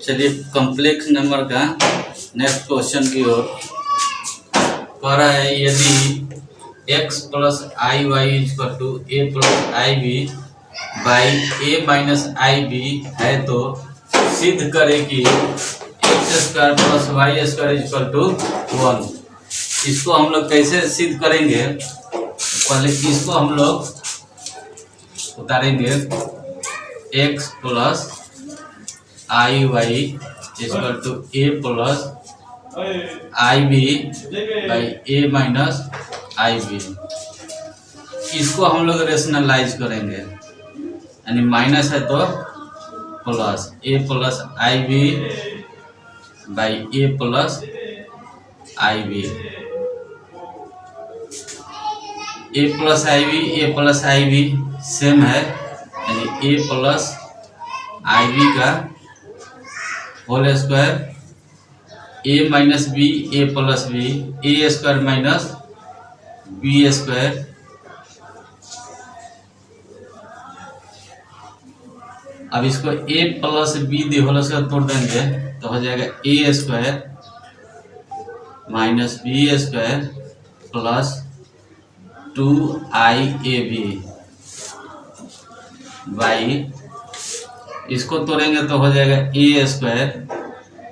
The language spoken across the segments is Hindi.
चलिए कॉम्प्लेक्स नंबर का नेक्स्ट क्वेश्चन की ओर कह रहा है यदि x plus I Y equal to A plus I B by A minus I B है तो सिद्ध करें कि X square plus Y square equal to 1। इसको हम लोग कैसे सिद्ध करेंगे, पहले इसको हम लोग उतारेंगे x plus I Y equal to A plus I B by A minus I b. इसको हम लोग रेशनलाइज करेंगे, यानी माइनस है तो plus a plus I B by a plus I b. A plus I b same है, यानी ए प्लस आई बी का whole square a minus B a plus B A square minus B square अब इसको a plus b the whole square तोड़ देंगे तो हो जाएगा a square minus B square plus 2IAB by इसको तोड़ेंगे तो हो जाएगा a square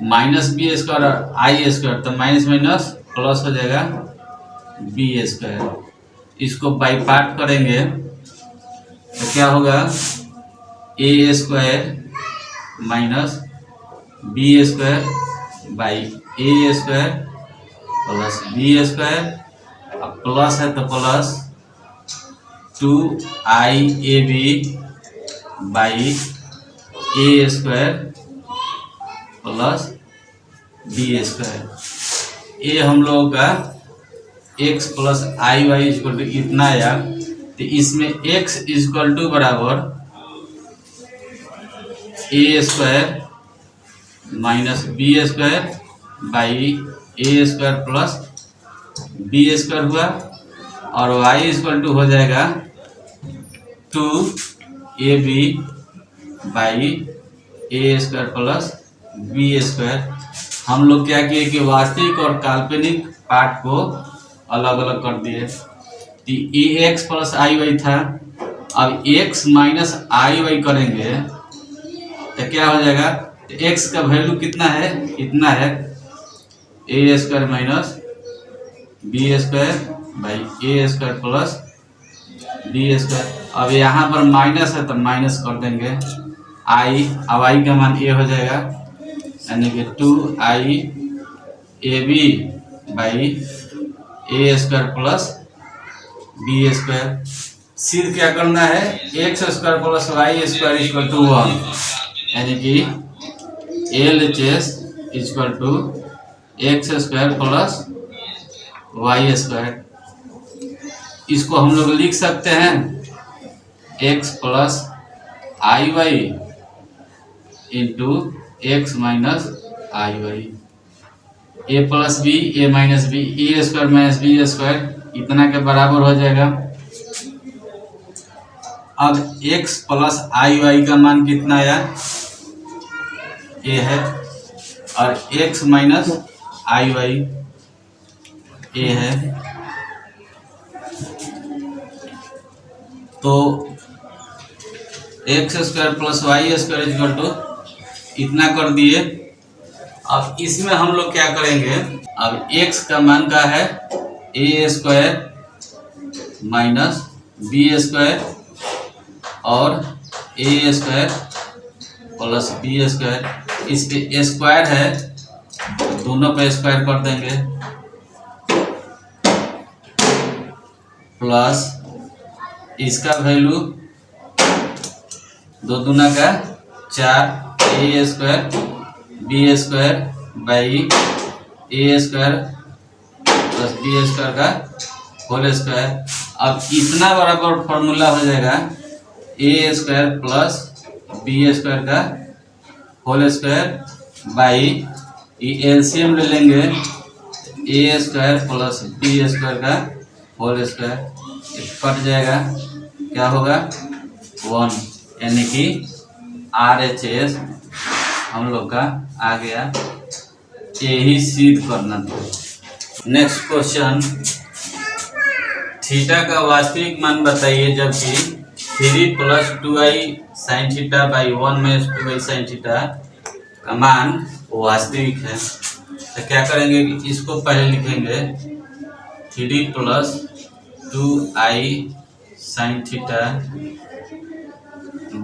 minus B square और आई स्क्वायर, तो माइनस माइनस प्लस हो जाएगा बी स्क्वायर। इसको बाई पार्ट करेंगे तो क्या होगा a square minus B square by A square plus B square, अब प्लस है तो plus 2IAB by A square plus B square. ये हम लोगों का x plus I Y equal to इतना आया, तो इसमें x इक्वल टू बराबर a square minus B square by A square plus B square हुआ, और y इक्वल टू हो जाएगा 2AB by A square plus B square. हम लोग क्या किए कि वास्तविक और काल्पनिक पार्ट को अलग अलग कर दिए। तो ये एक्स प्लस आई वाई था, अब एक्स माइनस आई वाई करेंगे तो क्या हो जाएगा, तो एक्स का वैल्यू कितना है, इतना है a square minus B square by A square plus B square. अब यहाँ पर माइनस है तो माइनस कर देंगे आई, अब आई का मान ए हो जाएगा, यानी कि 2IAB by A square plus B square. सिर्फ क्या करना है, X square plus Y square equal to 1, यानी कि LHS equal to X square plus Y square. इसको हम लोग लिख सकते हैं X plus I Y into X minus I Y, A plus B A minus B A square minus B square इतना के बराबर हो जाएगा। अब एक्स प्लस आई वाई का मान कितना आया, ए है, और X minus I Y A है, तो X square plus Y square equal to इतना कर दिए। अब इसमें हम लोग क्या करेंगे, अब x का मान का है a square minus B square और ए स्क्वायर प्लस बी स्क्वायर। इस पे स्क्वायर है, दोनों पे स्क्वायर कर देंगे, प्लस इसका वैल्यू दो दूना का 4 a square b square by A square plus B square का होल स्क्वायर। अब इतना बराबर फॉर्मूला हो जाएगा a square plus B square का होल स्क्वायर बाई एलसीएम ले लेंगे a square plus B square का होल स्क्वायर, कट जाएगा, क्या होगा 1, यानी कि RHS हम लोग का आ गया, यही सिद्ध करना था। नेक्स्ट क्वेश्चन, थीटा का वास्तविक मान बताइए जबकि 3 + 2i sin theta by 1 - 2i sin theta का मान वास्तविक है। तो क्या करेंगे कि इसको पहले लिखेंगे 3 + 2i sin theta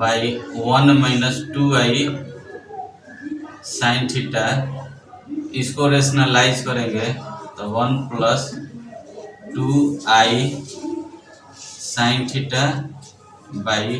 by 1 - 2i sin theta, इसको रेशनलाइज करेंगे तो 1 + 2i sin theta by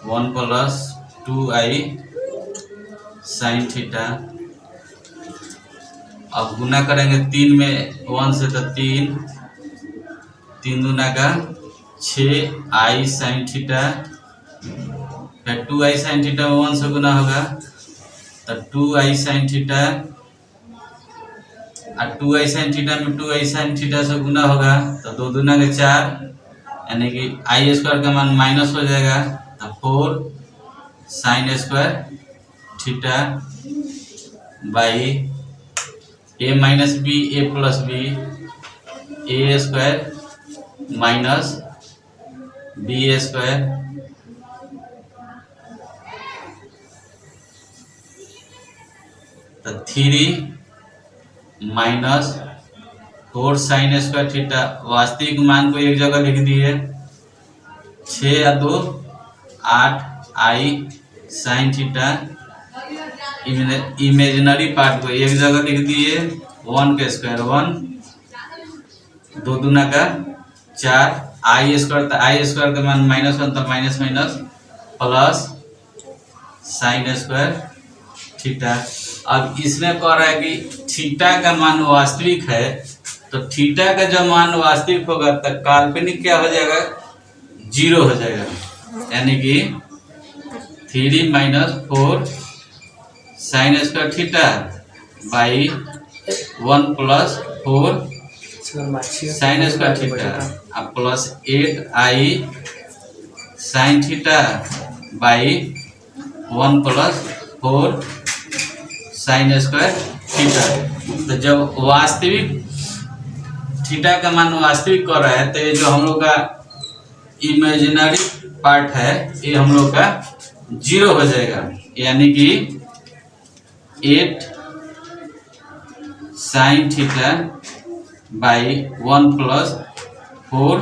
1 + 2i sin theta. अब गुना करेंगे 3 में 1 से तो 3 दूना का 6i sin थीटा, फिर 2i sin थीटा 1 से गुना होगा तो 2i sin थीटा, और 2i sin थीटा में 2i sin थीटा से गुना होगा तो 2 दूना के 4, यानी कि i² का मान माइनस हो जाएगा तो 4 sin² theta by a - b a + b a² minus b² तो 3 - 4 sin² थीटा। वास्तविक मान को एक जगह लिख दिए, 6 या 2 8i sin theta, imaginary part को एक जगह लिख दिए, 1 के स्क्वायर 1, 2 दूना का 4, i² तो i² का मान -1 तो minus minus plus sin² theta. अब इसमें कह रहा है कि थीटा का मान वास्तविक है, तो थीटा का जब मान वास्तविक होगा तो काल्पनिक क्या हो जाएगा, 0 हो जाएगा, यानी कि 3 - 4 sin² theta by 1 + 4 sin² theta अब plus 8i sin theta by 1 + 4 sin² theta. तो जब वास्तविक थीटा का मान वास्तविक कर रहा है तो ये जो हम लोग का इमेजिनरी पार्ट है ये हम लोग का 0 हो जाएगा, यानी कि 8 sin theta by 1 + 4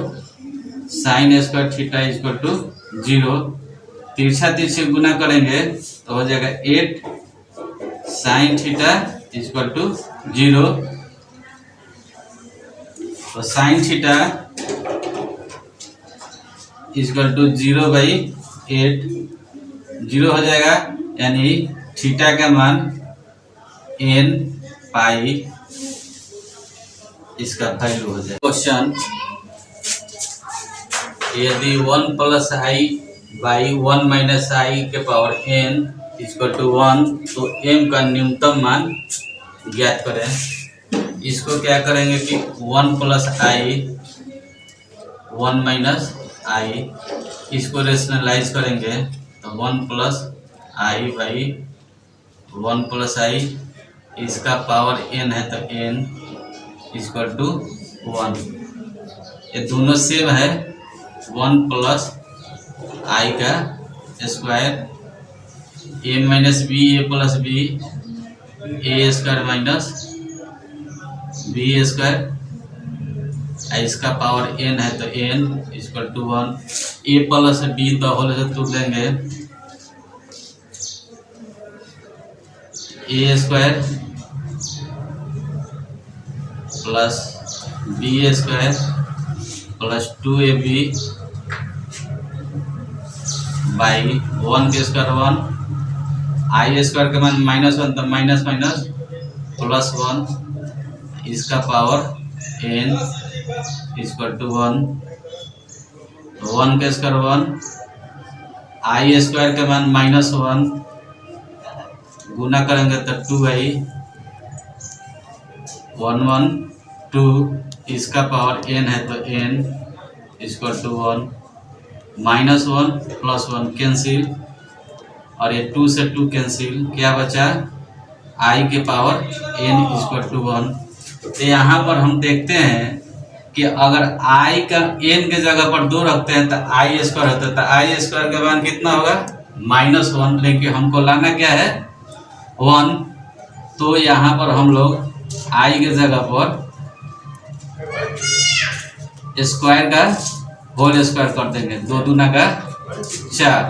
sin² theta = 0। तिरछा तिरछे गुना करेंगे तो हो जाएगा 8 sin थीटा = 0। तो sin थीटा = 0/8, 0 हो जाएगा, यानी थीटा का मान n पाई इसका वैल्यू हो जाएगा। क्वेश्चन, यदि 1 + i बाई 1 - i के पावर n = 1 तो m का न्यूनतम मान ज्ञात करें। इसको क्या करेंगे कि 1 + i 1 - i, इसको रेशनलाइज करेंगे तो 1 + i बाई 1 + i, इसका पावर n है तो n = 1। ये दोनों सेम है, 1 + i का square a - b a + b a² minus b², इसका पावर n है तो n = 1। a + b तो होल से तोड़ देंगे, a² plus b² plus 2ab by 1 के स्क्वायर 1, i² का मान -1 तो माइनस माइनस प्लस 1, इसका पावर n = 1, 1 के स्क्वायर 1, i² का मान -1 गुना करेंगे तो 2i 1 1 2, इसका पावर n है तो n = 1, -1 + 1 कैंसिल, और ये 2 से 2 कैंसिल, क्या बचा आई के पावर n इक्वल टू 1। तो यहाँ पर हम देखते हैं कि अगर i का n के जगह पर 2 रखते हैं तो आई स्क्वायर होता है, तो आई स्क्वायर का मान कितना होगा -1, लेकिन हमको लाना क्या है 1। तो यहाँ पर हम लोग i के जगह पर स्क्वायर का होल स्क्वायर कर देंगे, 2 दूना का 4,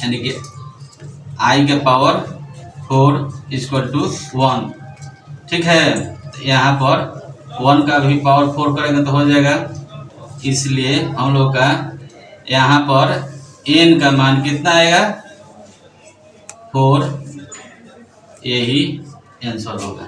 यानी कि i के पावर 4 इक्वल टू 1। ठीक है, तो यहाँ पर 1 का भी पावर 4 करेंगे तो हो जाएगा, इसलिए हम लोग का यहाँ पर n का मान कितना आएगा 4, यही आंसर होगा।